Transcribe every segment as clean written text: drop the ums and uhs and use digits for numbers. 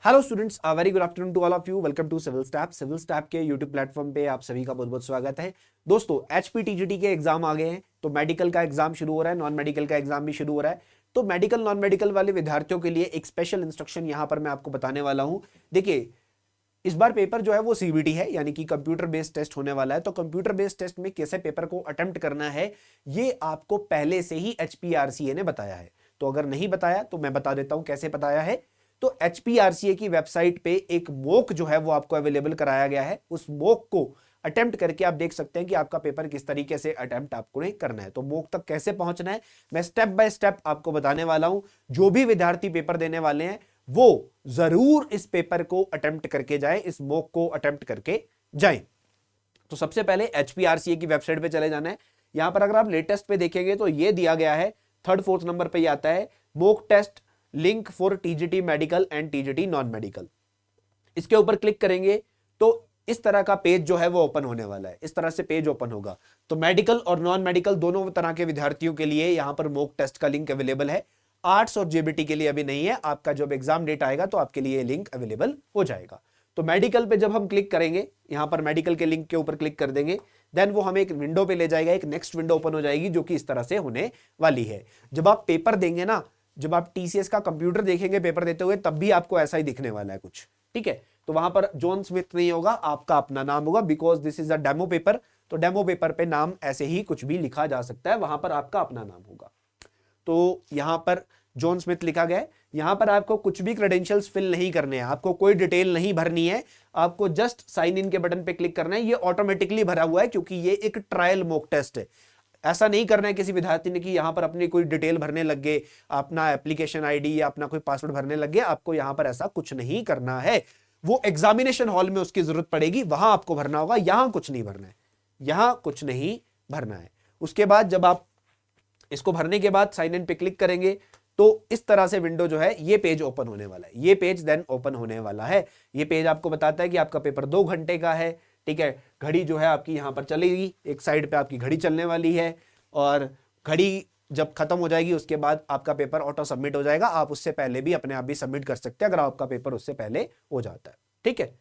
Hello students, very good afternoon to all of you. Welcome to Civil Step. Civil Step के YouTube platform पे आप सभी का बहुत बहुत स्वागत है। दोस्तों, एचपीटीजीटी के एग्जाम आ गए हैं, तो मेडिकल का एग्जाम शुरू हो रहा है, नॉन मेडिकल का एग्जाम भी शुरू हो रहा है। तो मेडिकल नॉन मेडिकल वाले विद्यार्थियों के लिए एक स्पेशल इंस्ट्रक्शन यहां पर मैं आपको बताने वाला हूं। देखिए, इस बार पेपर जो है वो सीबीटी है, यानी कि कंप्यूटर बेस्ड टेस्ट होने वाला है। तो कंप्यूटर बेस्ड टेस्ट में कैसे पेपर को अटेम्प्ट करना है ये आपको पहले से ही एचपीआरसीए ने बताया है। तो अगर नहीं बताया तो मैं बता देता हूं कैसे बताया है। तो एचपीआरसीए की वेबसाइट पे एक मॉक जो है वो आपको अवेलेबल कराया गया है। उस मॉक को अटेम्प्ट करके आप देख सकते हैं कि आपका पेपर किस तरीके से अटेम्प्ट आपको नहीं करना है। तो मॉक तक कैसे पहुंचना है मैं स्टेप बाय स्टेप आपको बताने वाला हूं। जो भी विद्यार्थी पेपर देने वाले हैं वो जरूर इस पेपर को अटेम्प्ट करके जाएं, इस मॉक को अटेम्प्ट करके जाएं। तो सबसे पहले एचपीआरसीए की वेबसाइट पे चले जाना है। यहां पर अगर आप लेटेस्ट पे देखेंगे तो ये दिया गया है, थर्ड फोर्थ नंबर पे आता है mock test link for TGT medical and TGT non medical. इसके ऊपर क्लिक करेंगे तो इस तरह का पेज जो है वो ओपन होने वाला है। इस तरह से पेज ओपन होगा। तो मेडिकल और नॉन मेडिकल दोनों तरह के विद्यार्थियों के लिए यहां पर मॉक टेस्ट का लिंक अवेलेबल है। आर्ट्स और जेबीटी के लिए अभी नहीं है। आपका जब एग्जाम डेट आएगा तो आपके लिए लिंक अवेलेबल हो जाएगा। तो मेडिकल पे जब हम क्लिक करेंगे, यहां पर मेडिकल के लिंक के ऊपर क्लिक कर देंगे, देन वो हमें एक विंडो पे ले जाएगा। एक नेक्स्ट विंडो ओपन हो जाएगी जो कि इस तरह से होने वाली है। जब आप पेपर देंगे ना, जब आप टीसीएस का कंप्यूटर देखेंगे पेपर देते हुए, तब भी आपको ऐसा ही दिखने वाला है कुछ। ठीक है, तो वहां पर जॉन स्मिथ नहीं होगा, आपका अपना नाम होगा, because this is a demo paper. तो डेमो पेपर पे नाम ऐसे ही कुछ भी लिखा जा सकता है, वहां पर आपका अपना नाम होगा। तो यहां पर जॉन स्मिथ लिखा गया है। यहां पर आपको कुछ भी क्रेडेंशियल्स फिल नहीं करने हैं, आपको कोई डिटेल नहीं भरनी है। आपको जस्ट साइन इन के बटन पे क्लिक करना है। ये ऑटोमेटिकली भरा हुआ है क्योंकि ये एक ट्रायल मॉक टेस्ट है। ऐसा नहीं करना है किसी विद्यार्थी ने कि यहां पर अपनी कोई डिटेल भरने लग गए, अपना एप्लीकेशन आईडी या अपना कोई पासवर्ड भरने लग गए। आपको यहां पर ऐसा कुछ नहीं करना है। वो एग्जामिनेशन हॉल में उसकी जरूरत पड़ेगी, वहां आपको भरना होगा। यहां कुछ नहीं भरना है, यहां कुछ नहीं भरना है। उसके बाद जब आप इसको भरने के बाद साइन इन पे क्लिक करेंगे तो इस तरह से विंडो जो है ये पेज ओपन होने वाला है। ये पेज देन ओपन होने वाला है। ये पेज आपको बताता है कि आपका पेपर 2 घंटे का है। ठीक है, घड़ी जो है आपकी यहां पर चलेगी, एक साइड पे आपकी घड़ी चलने वाली है और घड़ी जब खत्म हो जाएगी उसके बाद आपका पेपर ऑटो सबमिट हो जाएगा। आप उससे पहले भी अपने आप भी सबमिट कर सकते हैं अगर आपका पेपर उससे पहले हो जाता है। ठीक है,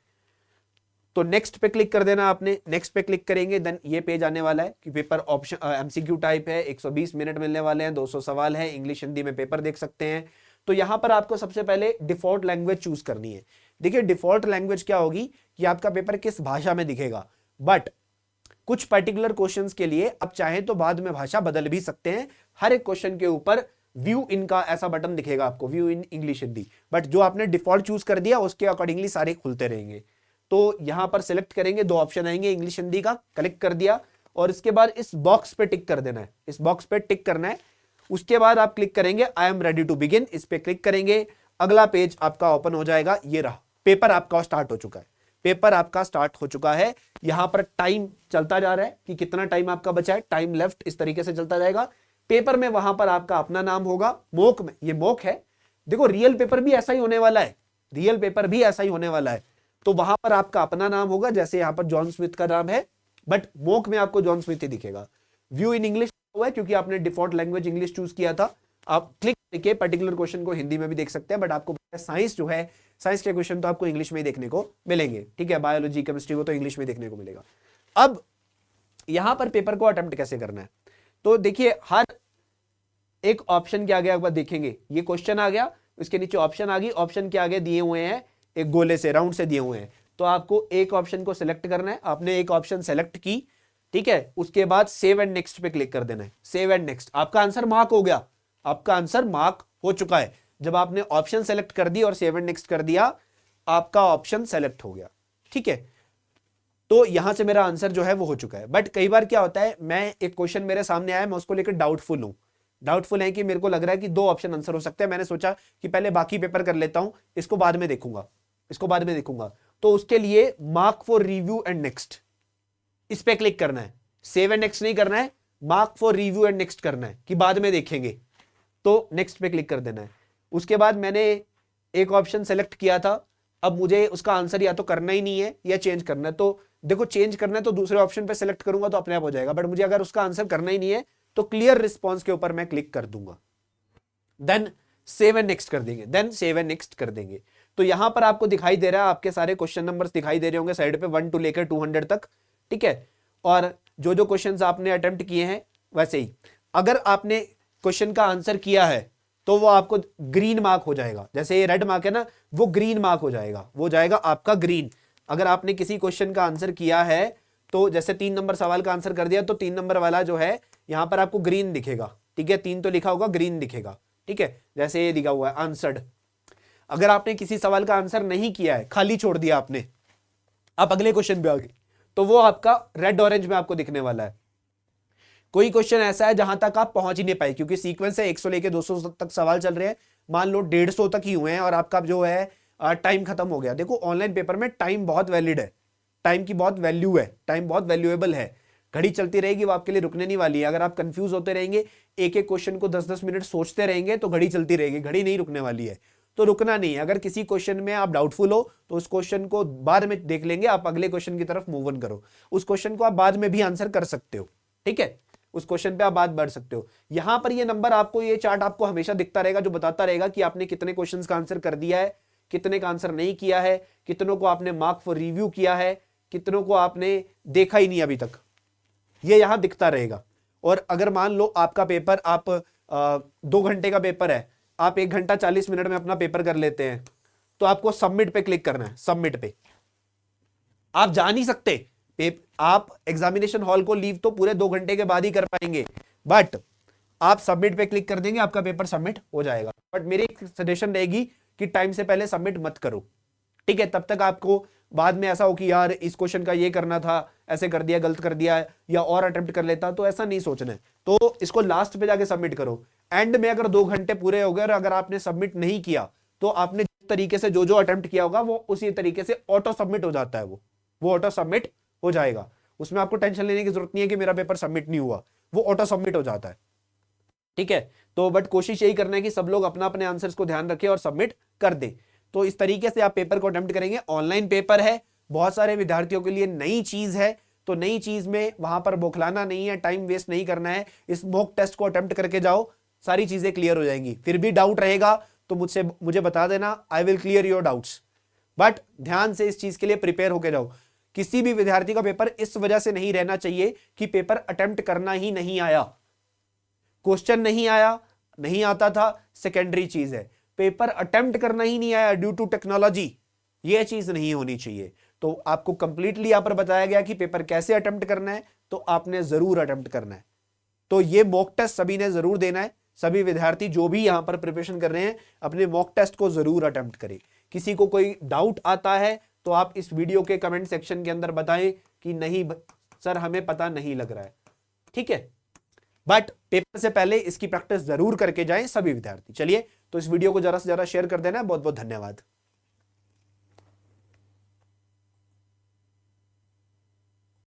तो नेक्स्ट पे क्लिक कर देना आपने। नेक्स्ट पे क्लिक करेंगे देन ये पेज आने वाला है कि पेपर ऑप्शन एमसीक्यू टाइप है, 120 मिनट मिलने वाले हैं, 200 सवाल है, इंग्लिश हिंदी में पेपर देख सकते हैं। तो यहां पर आपको सबसे पहले डिफॉल्ट लैंग्वेज चूज करनी है। देखिए, डिफॉल्ट लैंग्वेज क्या होगी कि आपका पेपर किस भाषा में दिखेगा, बट कुछ पर्टिकुलर क्वेश्चंस के लिए आप चाहें तो बाद में भाषा बदल भी सकते हैं। हर एक क्वेश्चन के ऊपर व्यू इन का ऐसा बटन दिखेगा आपको, view in English Hindi, but जो आपने डिफॉल्ट चूज कर दिया उसके अकॉर्डिंगली सारे खुलते रहेंगे। तो यहां पर सिलेक्ट करेंगे, 2 ऑप्शन आएंगे इंग्लिश हिंदी का, क्लिक कर दिया और इसके बाद इस बॉक्स पे टिक कर देना है। इस बॉक्स पे टिक करना है। उसके बाद आप क्लिक करेंगे I am ready to begin, इस पे क्लिक करेंगे। अगला पेज आपका ओपन हो जाएगा। ये रहा, पेपर आपका स्टार्ट हो चुका है। पेपर आपका स्टार्ट हो चुका है। यहां पर टाइम चलता जा रहा है कि कितना टाइम आपका बचा है, टाइम लेफ्ट, इस तरीके से चलता जाएगा। पेपर में वहां पर आपका अपना नाम होगा। मॉक में, ये मॉक है, देखो रियल पेपर भी ऐसा ही होने वाला है, रियल पेपर भी ऐसा ही होने वाला है। तो वहां पर आपका अपना नाम होगा, जैसे यहां पर जॉन स्मिथ का नाम है, बट मॉक में आपको जॉन स्मिथ ही दिखेगा। व्यू इन इंग्लिश हुआ है क्योंकि आपने डिफॉल्ट लैंग्वेज इंग्लिश चूज किया था। आप क्लिक करके पर्टिकुलर क्वेश्चन को हिंदी में भी देख सकते हैं, बट आपको साइंस जो है, साइंस के क्वेश्चन तो आपको इंग्लिश में ही देखने को मिलेंगे। ठीक है, बायोलॉजी केमिस्ट्री को तो इंग्लिश में देखने को मिलेगा। अब यहां पर पेपर को अटेम्प्ट कैसे करना है, तो देखिए हर एक ऑप्शन के आगे एक बार देखेंगे, ये क्वेश्चन आ गया, उसके नीचे ऑप्शन आ गई, ऑप्शन के आगे दिए हुए हैं एक गोले से, राउंड से दिए हुए हैं। तो आपको एक ऑप्शन को सिलेक्ट करना है। आपने एक ऑप्शन सेलेक्ट की, ठीक है, उसके बाद सेव एंड नेक्स्ट पे क्लिक कर देना है। सेव एंड नेक्स्ट, आपका आंसर मार्क हो गया, आपका आंसर मार्क हो चुका है। जब आपने ऑप्शन सेलेक्ट कर दी और सेव एंड नेक्स्ट कर दिया, आपका ऑप्शन सेलेक्ट हो गया। ठीक है, तो यहां से मेरा आंसर जो है वो हो चुका है। बट कई बार क्या होता है, मैं एक क्वेश्चन मेरे सामने आया, मैं उसको लेकर डाउटफुल हूं, डाउटफुल है कि मेरे को लग रहा है कि 2 ऑप्शन आंसर हो सकते हैं। मैंने सोचा कि पहले बाकी पेपर कर लेता हूं, इसको बाद में देखूंगा, इसको बाद में देखूंगा। तो उसके लिए mark for review and next, इस पे क्लिक करना है। सेव एंड नेक्स्ट नहीं करना है, mark for review and next करना है कि बाद में देखेंगे। तो नेक्स्ट पे क्लिक कर देना है। उसके बाद मैंने एक ऑप्शन सेलेक्ट किया था, अब मुझे उसका आंसर या तो करना ही नहीं है या चेंज करना है। तो देखो, चेंज करना है तो दूसरे ऑप्शन पे सेलेक्ट करूंगा तो अपने आप हो जाएगा, बट मुझे अगर उसका आंसर करना ही नहीं है तो क्लियर रिस्पॉन्स के ऊपर मैं क्लिक कर दूंगा, देन सेव एंड नेक्स्ट कर देंगे, देन सेव एंड नेक्स्ट कर देंगे। तो यहां पर आपको दिखाई दे रहा है, आपके सारे क्वेश्चन नंबर्स दिखाई दे रहे होंगे साइड पे 1 टू लेकर 200 तक, ठीक है। और जो जो क्वेश्चंस आपने अटेम्प्ट किए हैं वैसे ही, अगर आपने क्वेश्चन का आंसर किया है तो वो आपको ग्रीन मार्क हो जाएगा। जैसे ये रेड मार्क है ना, वो ग्रीन मार्क हो जाएगा, वो जाएगा आपका ग्रीन। अगर आपने किसी क्वेश्चन का आंसर किया है तो जैसे 3 नंबर सवाल का आंसर कर दिया तो 3 नंबर वाला जो है यहां पर आपको ग्रीन दिखेगा, ठीक है। 3 तो लिखा होगा, ग्रीन दिखेगा, ठीक है। जैसे ये लिखा हुआ है आंसर्ड। अगर आपने किसी सवाल का आंसर नहीं किया है, खाली छोड़ दिया आपने, आप अगले क्वेश्चन पे आ गए, तो वो आपका रेड ऑरेंज में आपको दिखने वाला है। कोई क्वेश्चन ऐसा है जहां तक आप पहुंच ही नहीं पाए, क्योंकि सीक्वेंस है 100 लेके 200 तक सवाल चल रहे हैं, मान लो 150 तक ही हुए हैं और आपका जो है टाइम खत्म हो गया। देखो ऑनलाइन पेपर में टाइम बहुत वैलिड है, टाइम की बहुत वैल्यू है, टाइम बहुत वैल्यूएबल है। घड़ी चलती रहेगी, वो आपके लिए रुकने नहीं वाली है। अगर आप कंफ्यूज होते रहेंगे, एक एक क्वेश्चन को 10-10 मिनट सोचते रहेंगे, तो घड़ी चलती रहेगी, घड़ी नहीं रुकने वाली है। तो रुकना नहीं है। अगर किसी क्वेश्चन में आप डाउटफुल हो तो उस क्वेश्चन को बाद में देख लेंगे, आप अगले क्वेश्चन की तरफ मूव ऑन करो। उस क्वेश्चन को आप बाद में भी आंसर कर सकते हो, ठीक है। उस क्वेश्चन पे आप बात बढ़ सकते हो। यहां पर ये नंबर आपको, ये चार्ट आपको हमेशा दिखता रहेगा, जो बताता रहेगा कि आपने कितने क्वेश्चंस का आंसर कर दिया है, कितने का आंसर नहीं किया है, कितनों को आपने मार्क फॉर रिव्यू किया है, कितनों को आपने देखा ही नहीं अभी तक, ये यहां दिखता रहेगा। और अगर मान लो आपका पेपर, आप 2 घंटे का पेपर है, आप 1 घंटा 40 मिनट में अपना पेपर कर लेते हैं, तो आपको सबमिट पे क्लिक करना है। सबमिट पे आप जा नहीं सकते, आप एग्जामिनेशन हॉल को लीव तो पूरे 2 घंटे के बाद ही कर पाएंगे, बट आप सबमिट पे क्लिक कर देंगे, आपका पेपर सबमिट हो जाएगा। बट मेरी एक सजेशन रहेगी कि टाइम से पहले सबमिट मत करो, ठीक है। तब तक आपको बाद में ऐसा हो कि यार इस क्वेश्चन का ये करना था, ऐसे कर दिया, गलत कर दिया, या और अटेम्प्ट कर लेता, तो ऐसा नहीं सोचना है। तो इसको लास्ट पे जाके सबमिट करो। एंड में अगर 2 घंटे पूरे हो गए और अगर आपने सबमिट नहीं किया, तो आपने जिस तरीके से जो जो अटेम्प्ट किया होगा वो उसी तरीके से ऑटो सबमिट हो जाता है, वो ऑटो सबमिट हो जाएगा। उसमें आपको टेंशन लेने की जरूरत नहीं है कि मेरा पेपर सबमिट नहीं हुआ, वो ऑटो सबमिट हो जाता है, ठीक है। तो बट कोशिश यही करना है कि सब लोग अपना अपने आंसर्स को ध्यान रखें और सबमिट कर दें। तो इस तरीके से आप पेपर को अटेम्प्ट करेंगे। ऑनलाइन पेपर है, बहुत सारे विद्यार्थियों के लिए नई चीज है, तो नई चीज में वहां पर बौखलाना नहीं है, टाइम वेस्ट नहीं करना है। इस मॉक टेस्ट को अटेम्प्ट करके जाओ, सारी चीजें क्लियर हो जाएंगी। फिर भी डाउट रहेगा तो मुझे बता देना, I will clear your doubts. But ध्यान से इस चीज के लिए प्रिपेयर होके जाओ। किसी भी विद्यार्थी का पेपर इस वजह से नहीं रहना चाहिए कि पेपर अटेम्प्ट करना ही नहीं आया, क्वेश्चन नहीं आया, नहीं आता था, सेकेंडरी चीज है। पेपर अटेम्प्ट करना ही नहीं आया ड्यू टू टेक्नोलॉजी, यह चीज नहीं होनी चाहिए। तो आपको कंप्लीटली यहां पर बताया गया कि पेपर कैसे अटेम्प्ट करना है, तो आपने जरूर अटेम्प्ट करना है। तो ये मॉक टेस्ट सभी ने जरूर देना है। सभी विद्यार्थी जो भी यहां पर प्रिपरेशन कर रहे हैं, अपने मॉक टेस्ट को जरूर अटेम्प्ट करें। किसी को कोई डाउट आता है तो आप इस वीडियो के कमेंट सेक्शन के अंदर बताएं कि नहीं सर हमें पता नहीं लग रहा है, ठीक है। बट पेपर से पहले इसकी प्रैक्टिस जरूर करके जाएं सभी विद्यार्थी। चलिए, तो इस वीडियो को ज्यादा से ज्यादा शेयर कर देना। बहुत बहुत धन्यवाद।